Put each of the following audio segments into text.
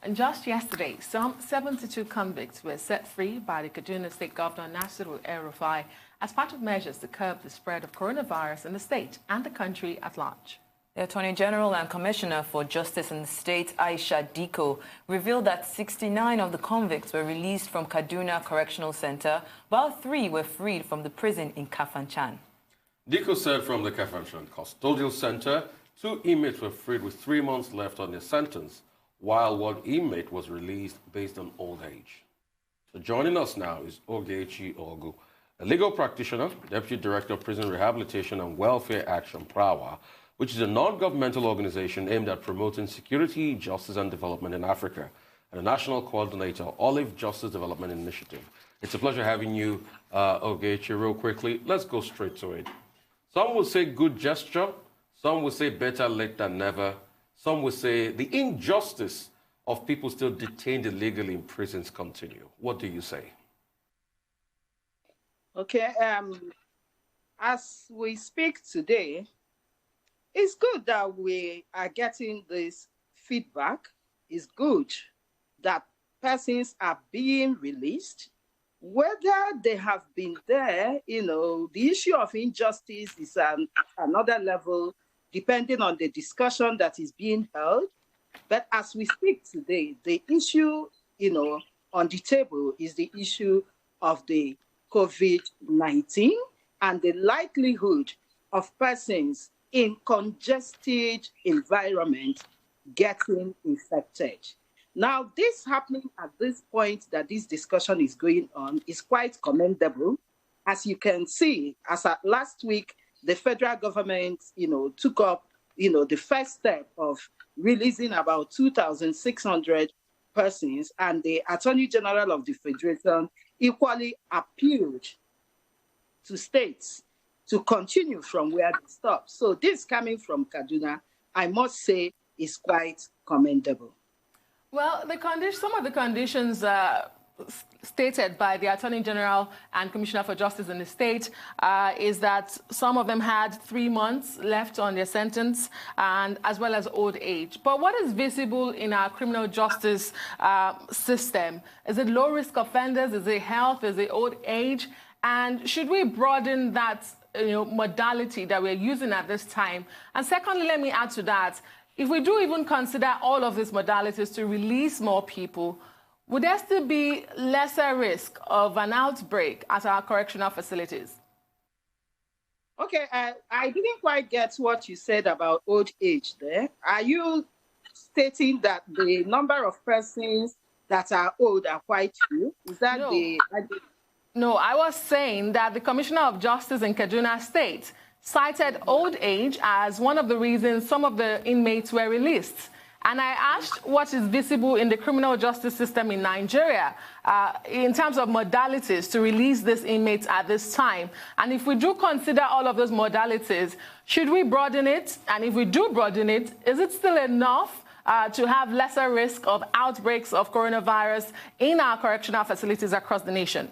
And just yesterday, some 72 convicts were set free by the Kaduna State Governor National El-Rufai as part of measures to curb the spread of coronavirus in the state and the country at large. The Attorney General and Commissioner for Justice in the state, Aisha Diko, revealed that 69 of the convicts were released from Kaduna Correctional Center, while 3 were freed from the prison in Kafanchan. Diko said from the Kafanchan Custodial Center, 2 inmates were freed with 3 months left on their sentence, while 1 inmate was released based on old age. So joining us now is Ogechi Ogu, a legal practitioner, Deputy Director of Prison Rehabilitation and Welfare Action Prawa, which is a non-governmental organization aimed at promoting security, justice and development in Africa, and a national coordinator, Olive Justice Development Initiative. It's a pleasure having you, Ogechi. Real quickly, let's go straight to it. Some would say good gesture, some would say better late than never, some would say the injustice of people still detained illegally in prisons continue. What do you say? Okay, as we speak today, it's good that we are getting this feedback. It's good that persons are being released. Whether they have been there, the issue of injustice is another level, depending on the discussion that is being held. But as we speak today, the issue, on the table is the issue of the COVID-19 and the likelihood of persons in congested environment getting infected. Now, this happening at this point that this discussion is going on is quite commendable. As you can see, as at last week, the federal government, took up, the first step of releasing about 2,600 persons, and the Attorney General of the Federation equally appealed to states to continue from where they stopped. So this coming from Kaduna, I must say, is quite commendable. Well, some of the conditions stated by the Attorney General and Commissioner for Justice in the state is that some of them had 3 months left on their sentence, and as well as old age. But what is visible in our criminal justice system? Is it low-risk offenders? Is it health? Is it old age? And should we broaden that modality that we're using at this time? And secondly, let me add to that, if we do even consider all of these modalities to release more people, would there still be lesser risk of an outbreak at our correctional facilities? Okay, I didn't quite get what you said about old age there. Are you stating that the number of persons that are old are quite few? Is that No, I was saying that the Commissioner of Justice in Kaduna State cited old age as one of the reasons some of the inmates were released. And I asked what is visible in the criminal justice system in Nigeria in terms of modalities to release these inmates at this time. And if we do consider all of those modalities, should we broaden it? And if we do broaden it, is it still enough to have lesser risk of outbreaks of coronavirus in our correctional facilities across the nation?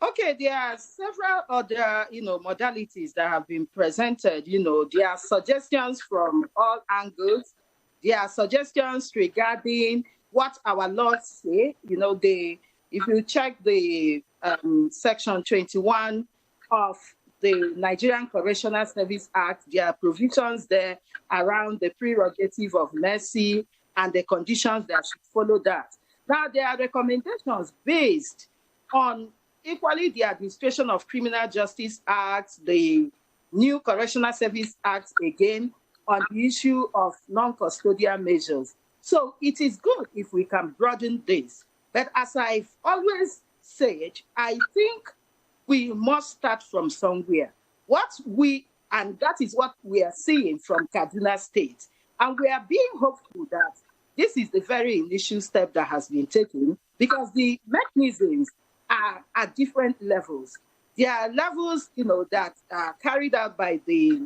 Okay, there are several other, modalities that have been presented. There are suggestions from all angles. There are suggestions regarding what our laws say. If you check the Section 21 of the Nigerian Correctional Service Act, there are provisions there around the prerogative of mercy and the conditions that should follow that. Now, there are recommendations based on equally the Administration of Criminal Justice Act, the new Correctional Service Act again, on the issue of non-custodial measures. So it is good if we can broaden this. But as I've always said, I think we must start from somewhere. And that is what we are seeing from Kaduna State. And we are being hopeful that this is the very initial step that has been taken, because the mechanisms are at different levels. There are levels, that are carried out by the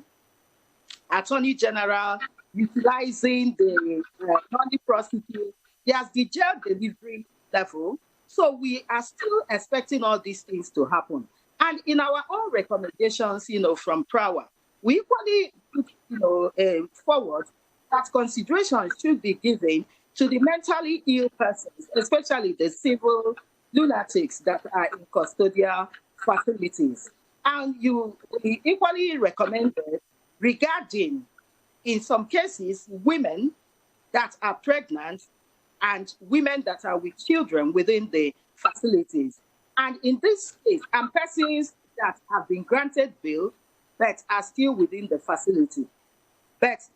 Attorney General, utilizing the county prosecutor. There's the jail delivery level. So we are still expecting all these things to happen. And in our own recommendations, from Prawa, we equally put, forward that consideration should be given to the mentally ill persons, especially the civil lunatics that are in custodial facilities. And we equally recommended regarding, in some cases, women that are pregnant and women that are with children within the facilities. And in this case, and persons that have been granted bail but are still within the facility. But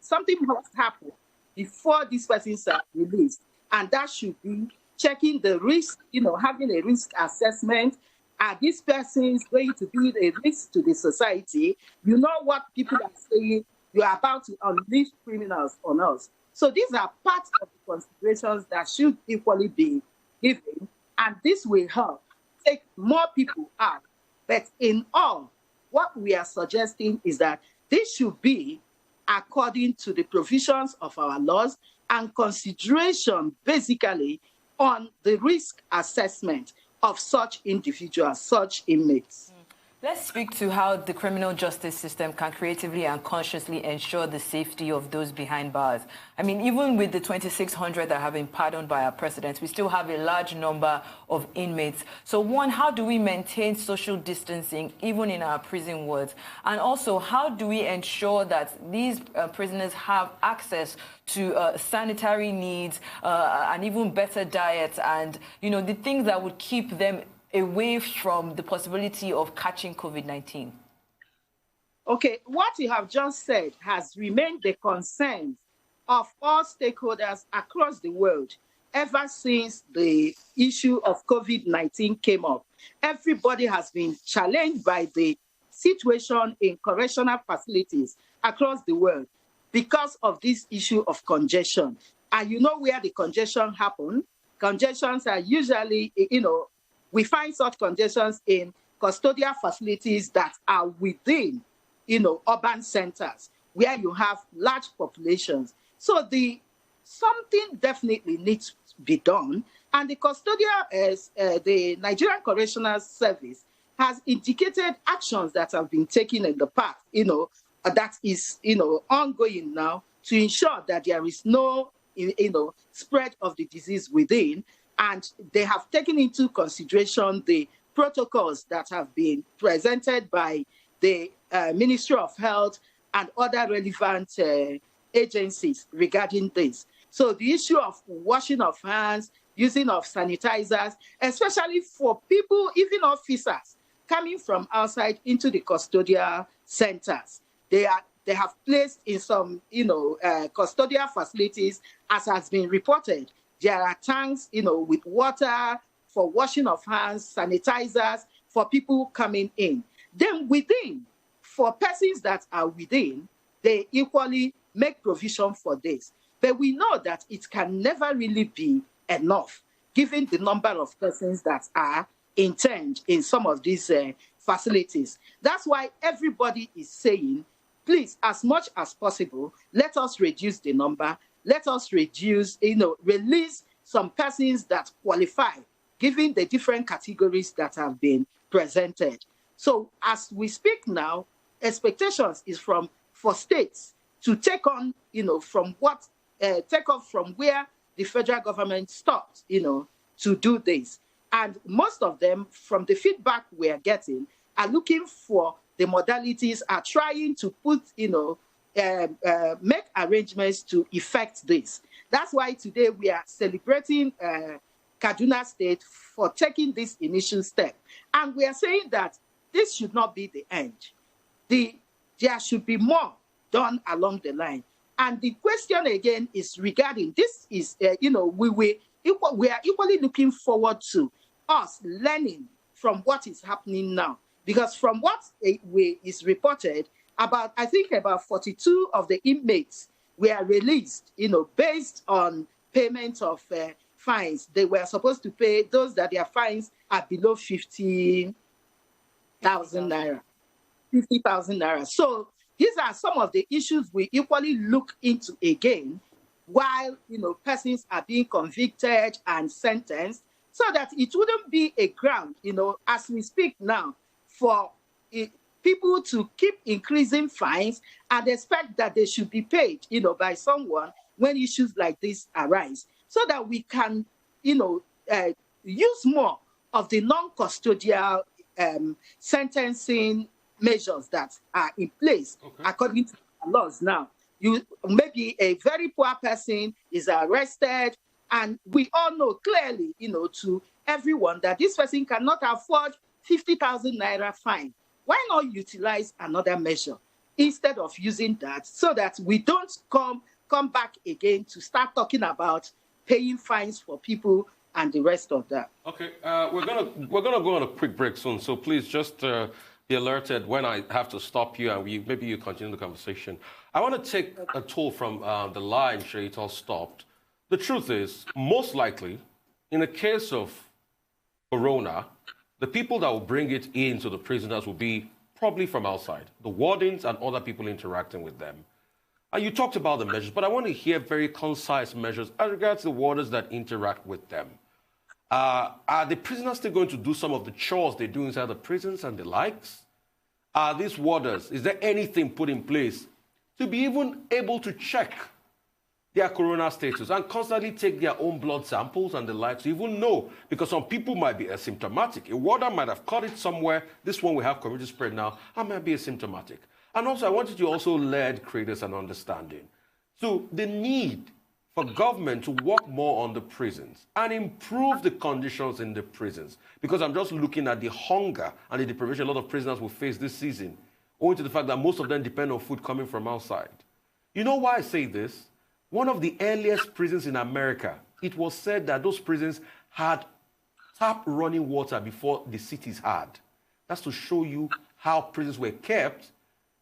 something must happen before these persons are released. And that should be checking the risk, having a risk assessment. Are these persons going to be a risk to the society? You know what people are saying, you are about to unleash criminals on us. So these are part of the considerations that should equally be given. And this will help take more people out. But in all, what we are suggesting is that this should be according to the provisions of our laws and consideration basically on the risk assessment of such individuals, such inmates. Let's speak to how the criminal justice system can creatively and consciously ensure the safety of those behind bars. I mean, even with the 2,600 that have been pardoned by our president, we still have a large number of inmates. So one, how do we maintain social distancing even in our prison wards? And also, how do we ensure that these prisoners have access to sanitary needs and even better diets and, the things that would keep them away from the possibility of catching COVID-19? Okay, what you have just said has remained the concern of all stakeholders across the world ever since the issue of COVID-19 came up. Everybody has been challenged by the situation in correctional facilities across the world because of this issue of congestion. And you know where the congestion happens? Congestions are usually, we find such congestions in custodial facilities that are within, urban centers where you have large populations. So something definitely needs to be done. And the custodial, the Nigerian Correctional Service has indicated actions that have been taken in the past, that is, ongoing now to ensure that there is no, spread of the disease within. And they have taken into consideration the protocols that have been presented by the Ministry of Health and other relevant agencies regarding this. So the issue of washing of hands, using of sanitizers, especially for people, even officers, coming from outside into the custodial centers. They have placed in some, custodial facilities, as has been reported. There are tanks, with water for washing of hands, sanitizers for people coming in. Then within, for persons that are within, they equally make provision for this. But we know that it can never really be enough, given the number of persons that are interned in some of these facilities. That's why everybody is saying, please, as much as possible, let us reduce the number. Let us reduce, release some persons that qualify, given the different categories that have been presented. So as we speak now, expectations is for states to take on, take off from where the federal government stopped, to do this. And most of them, from the feedback we are getting, are looking for the modalities, are trying to put, make arrangements to effect this. That's why today we are celebrating Kaduna State for taking this initial step. And we are saying that this should not be the end. There should be more done along the line. And the question again is regarding this is, we are equally looking forward to us learning from what is happening now. Because from what is reported, about 42 of the inmates were released, based on payment of fines. They were supposed to pay those that their fines are below 50,000 naira. 50,000 naira. So these are some of the issues we equally look into again while, persons are being convicted and sentenced, so that it wouldn't be a ground, as we speak now, for people to keep increasing fines and expect that they should be paid, by someone when issues like this arise, so that we can, use more of the non-custodial sentencing measures that are in place according to the laws now. Maybe a very poor person is arrested, and we all know clearly, to everyone that this person cannot afford 50,000 naira fine. Why not utilize another measure instead of using that, so that we don't come back again to start talking about paying fines for people and the rest of that? Okay, we're gonna go on a quick break soon, so please just be alerted when I have to stop you, and maybe you continue the conversation. I want to take a toll from the line Shaital stopped. The truth is, most likely, in the case of Corona, the people that will bring it into the prisoners will be probably from outside, the wardens and other people interacting with them. And you talked about the measures, but I want to hear very concise measures as regards the wardens that interact with them. Are the prisoners still going to do some of the chores they do inside the prisons and the likes? Are these wardens, is there anything put in place to be even able to check their corona status and constantly take their own blood samples and the likes to even know? Because some people might be asymptomatic. A warden might have caught it somewhere. This one we have community spread now, and might be asymptomatic. And also, I wanted to also lead creators an understanding to the need for government to work more on the prisons and improve the conditions in the prisons. Because I'm just looking at the hunger and the deprivation a lot of prisoners will face this season, owing to the fact that most of them depend on food coming from outside. You know why I say this? One of the earliest prisons in America, it was said that those prisons had tap running water before the cities had. That's to show you how prisons were kept,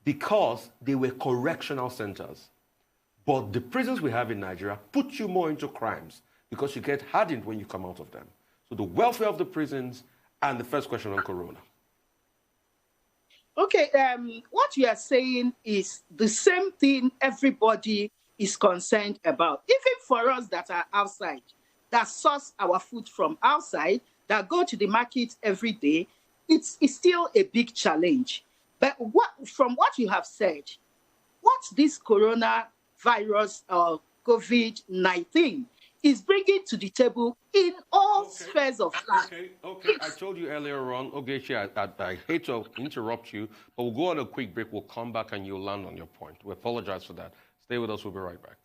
because they were correctional centers. But the prisons we have in Nigeria put you more into crimes because you get hardened when you come out of them. So the welfare of the prisons, and the first question on Corona. Okay, what you are saying is the same thing everybody is concerned about. Even for us that are outside, that source our food from outside, that go to the market every day, it's still a big challenge. But from what you have said, what this coronavirus or COVID-19 is bringing to the table in all spheres of life. Okay. I told you earlier on, Ogechi, I hate to interrupt you, but we'll go on a quick break. We'll come back and you'll land on your point. We apologize for that. Stay with us. We'll be right back.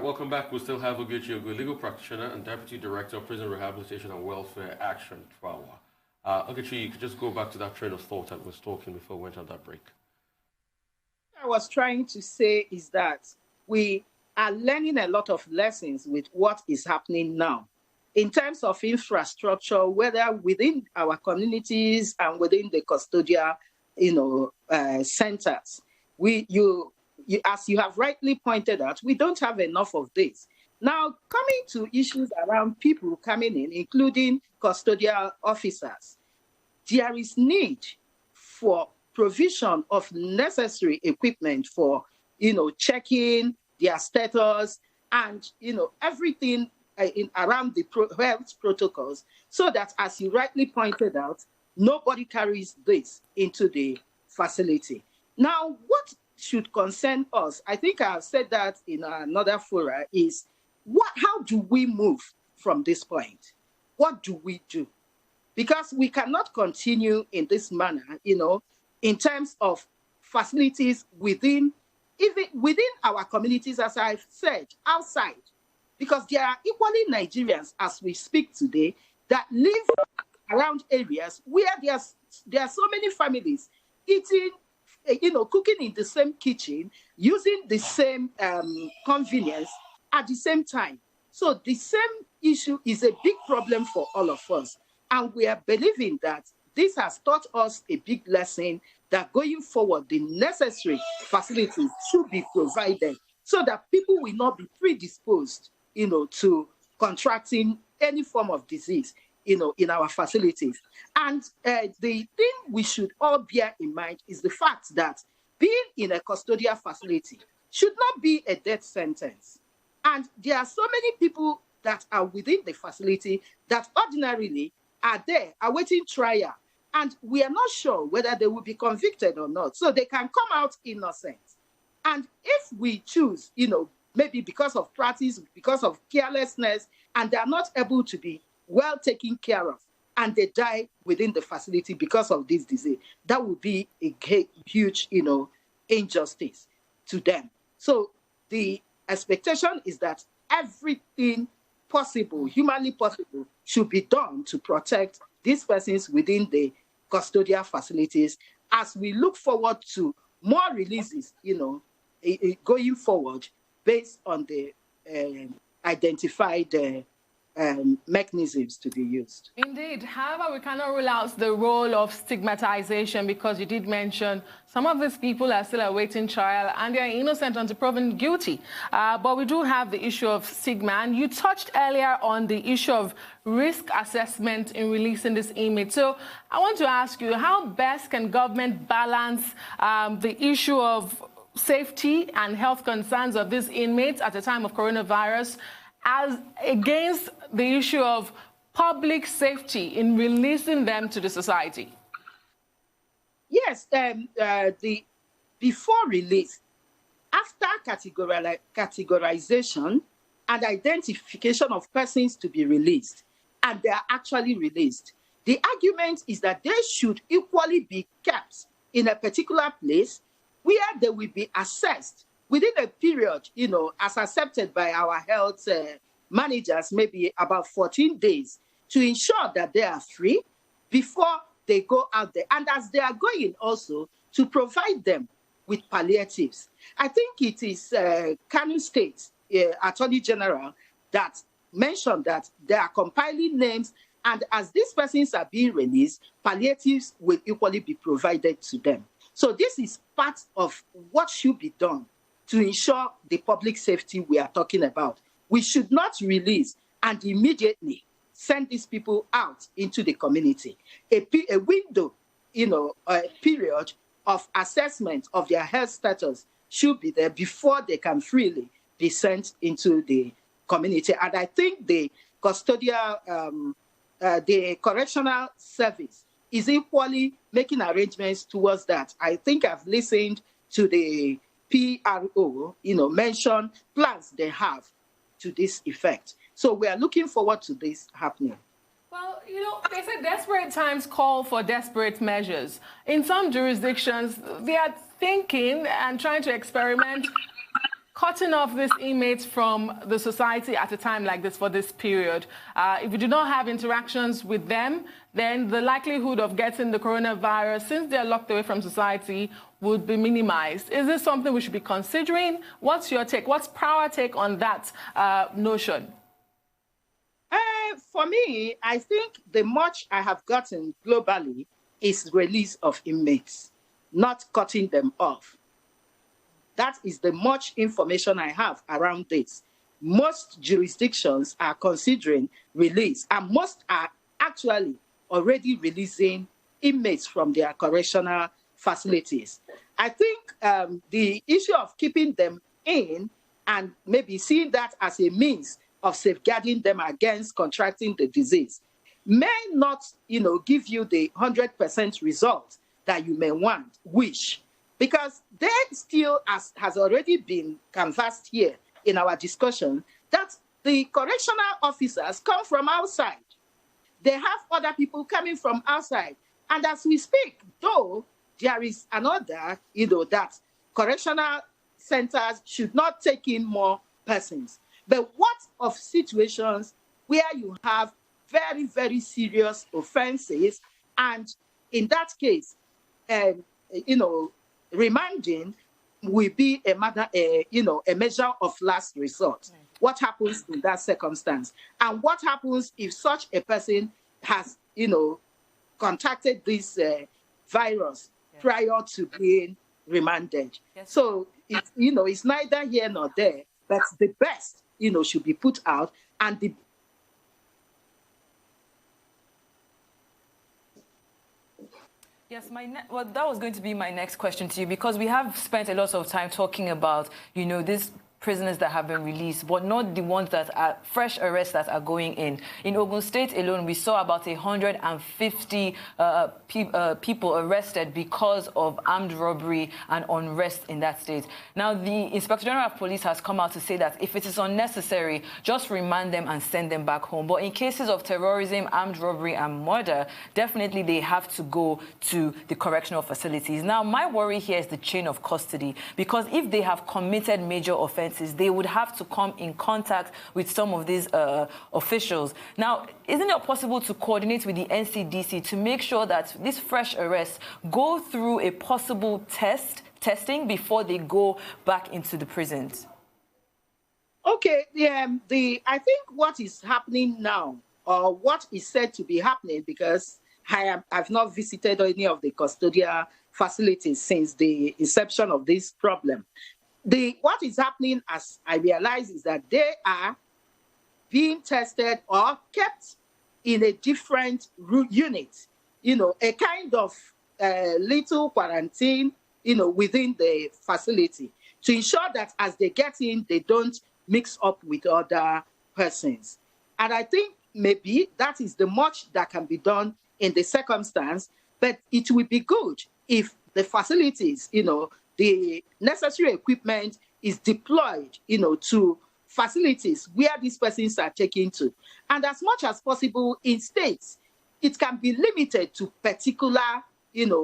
Welcome back. We still have Ogechi Ogu, legal practitioner and Deputy Director of Prison Rehabilitation and Welfare Action, TRAWA. Ogechi, you could just go back to that train of thought that was talking before we went on that break. What I was trying to say is that we are learning a lot of lessons with what is happening now in terms of infrastructure, whether within our communities and within the custodial, centers. As you have rightly pointed out, we don't have enough of this. Now, coming to issues around people coming in, including custodial officers, there is need for provision of necessary equipment for, checking their status and, everything around the health protocols, so that, as you rightly pointed out, nobody carries this into the facility. Now, what should concern us, I think I've said that in another fora, is how do we move from this point? What do we do? Because we cannot continue in this manner, in terms of facilities even within our communities, as I've said, outside. Because there are equally Nigerians, as we speak today, that live around areas where there are so many families eating, cooking in the same kitchen, using the same convenience at the same time. So the same issue is a big problem for all of us. And we are believing that this has taught us a big lesson, that going forward, the necessary facilities should be provided so that people will not be predisposed, to contracting any form of disease, in our facilities. And the thing we should all bear in mind is the fact that being in a custodial facility should not be a death sentence. And there are so many people that are within the facility that ordinarily are there awaiting trial. And we are not sure whether they will be convicted or not. So they can come out innocent. And if we choose, maybe because of practice, because of carelessness, and they are not able to be well taken care of, and they die within the facility because of this disease, that would be a huge, injustice to them. So the expectation is that everything possible, humanly possible, should be done to protect these persons within the custodial facilities as we look forward to more releases, going forward based on the identified mechanisms to be used. Indeed. However, we cannot rule out the role of stigmatization, because you did mention some of these people are still awaiting trial and they are innocent until proven guilty. But we do have the issue of stigma. And you touched earlier on the issue of risk assessment in releasing this inmate. So I want to ask you, how best can government balance the issue of safety and health concerns of these inmates at a time of coronavirus as against the issue of public safety in releasing them to the society? Yes, before release, after categorization and identification of persons to be released, and they are actually released, the argument is that they should equally be kept in a particular place where they will be assessed within a period, as accepted by our health managers, maybe about 14 days, to ensure that they are free before they go out there. And as they are going also, to provide them with palliatives. I think it is Kano State Attorney General that mentioned that they are compiling names, and as these persons are being released, palliatives will equally be provided to them. So this is part of what should be done to ensure the public safety we are talking about. We should not release and immediately send these people out into the community. A window, a period of assessment of their health status should be there before they can freely be sent into the community. And I think the custodial, the correctional service is equally making arrangements towards that. I think I've listened to the PRO, mention plans they have to this effect. So we are looking forward to this happening. Well, they say desperate times call for desperate measures. In some jurisdictions, they are thinking and trying to experiment cutting off these inmates from the society at a time like this for this period. If we do not have interactions with them, then the likelihood of getting the coronavirus, since they're locked away from society, would be minimized. Is this something we should be considering? What's your take? What's our take on that notion? For me, I think the much I have gotten globally is release of inmates, not cutting them off. That is the much information I have around this. Most jurisdictions are considering release, and most are actually already releasing inmates from their correctional facilities. I think the issue of keeping them in and maybe seeing that as a means of safeguarding them against contracting the disease may not, give you the 100% result that you may wish. Because they still, as has already been canvassed here in our discussion, that the correctional officers come from outside. They have other people coming from outside. And as we speak, though there is another, that correctional centers should not take in more persons. But what of situations where you have very, very serious offenses, and in that case, remanding will be a measure of last resort. What happens in that circumstance? And what happens if such a person has, contacted this virus prior to being remanded? Yes. So, it's neither here nor there, but the best, should be put out, and the Yes, that was going to be my next question to you, because we have spent a lot of time talking about, this prisoners that have been released, but not the ones that are fresh arrests that are going in. In Ogun State alone, we saw about 150 people arrested because of armed robbery and unrest in that state. Now, the Inspector General of Police has come out to say that if it is unnecessary, just remand them and send them back home. But in cases of terrorism, armed robbery and murder, definitely they have to go to the correctional facilities. Now, my worry here is the chain of custody, because if they have committed major offenses, they would have to come in contact with some of these officials. Now, isn't it possible to coordinate with the NCDC to make sure that these fresh arrests go through a possible testing before they go back into the prisons? Okay, I think what is happening now, or what is said to be happening, because I've not visited any of the custodial facilities since the inception of this problem. What is happening, as I realize, is that they are being tested or kept in a different unit, a kind of little quarantine, within the facility, to ensure that as they get in, they don't mix up with other persons. And I think maybe that is the much that can be done in the circumstance, but it would be good if the facilities, the necessary equipment is deployed, to facilities where these persons are taken to. And as much as possible in states, it can be limited to particular,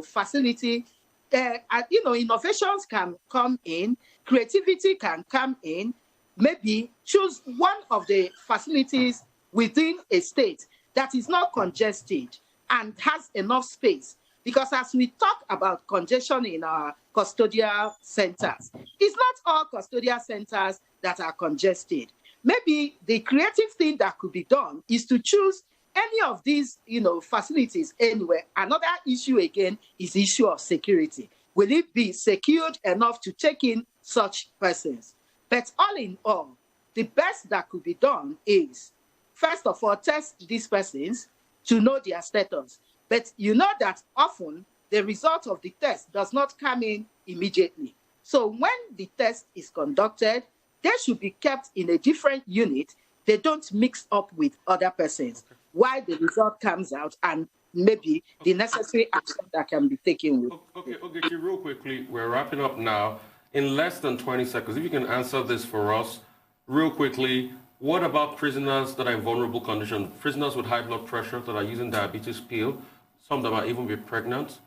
facility. Innovations can come in, creativity can come in, maybe choose one of the facilities within a state that is not congested and has enough space. Because as we talk about congestion in our custodial centers, it's not all custodial centers that are congested. Maybe the creative thing that could be done is to choose any of these, facilities anywhere. Another issue again is the issue of security. Will it be secured enough to take in such persons? But all in all, the best that could be done is, first of all, test these persons to know their status. But you know that often the result of the test does not come in immediately. So when the test is conducted, they should be kept in a different unit. They don't mix up with other persons while the result comes out, and maybe the necessary action that can be taken with. Okay, Ogechi, real quickly, we're wrapping up now. In less than 20 seconds, if you can answer this for us, real quickly, what about prisoners that are in vulnerable condition? Prisoners with high blood pressure that are using diabetes pill, some of them might even be pregnant.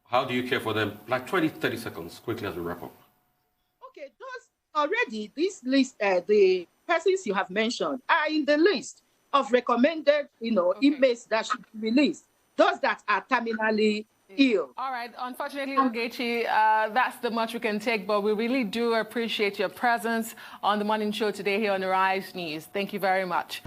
How do you care for them? Like 20, 30 seconds, quickly as we wrap up. Okay, this list, the persons you have mentioned are in the list of recommended, inmates that should be released. Those that are terminally ill. All right. Unfortunately, Ogechi, that's the much we can take, but we really do appreciate your presence on the morning show today here on the Rise News. Thank you very much.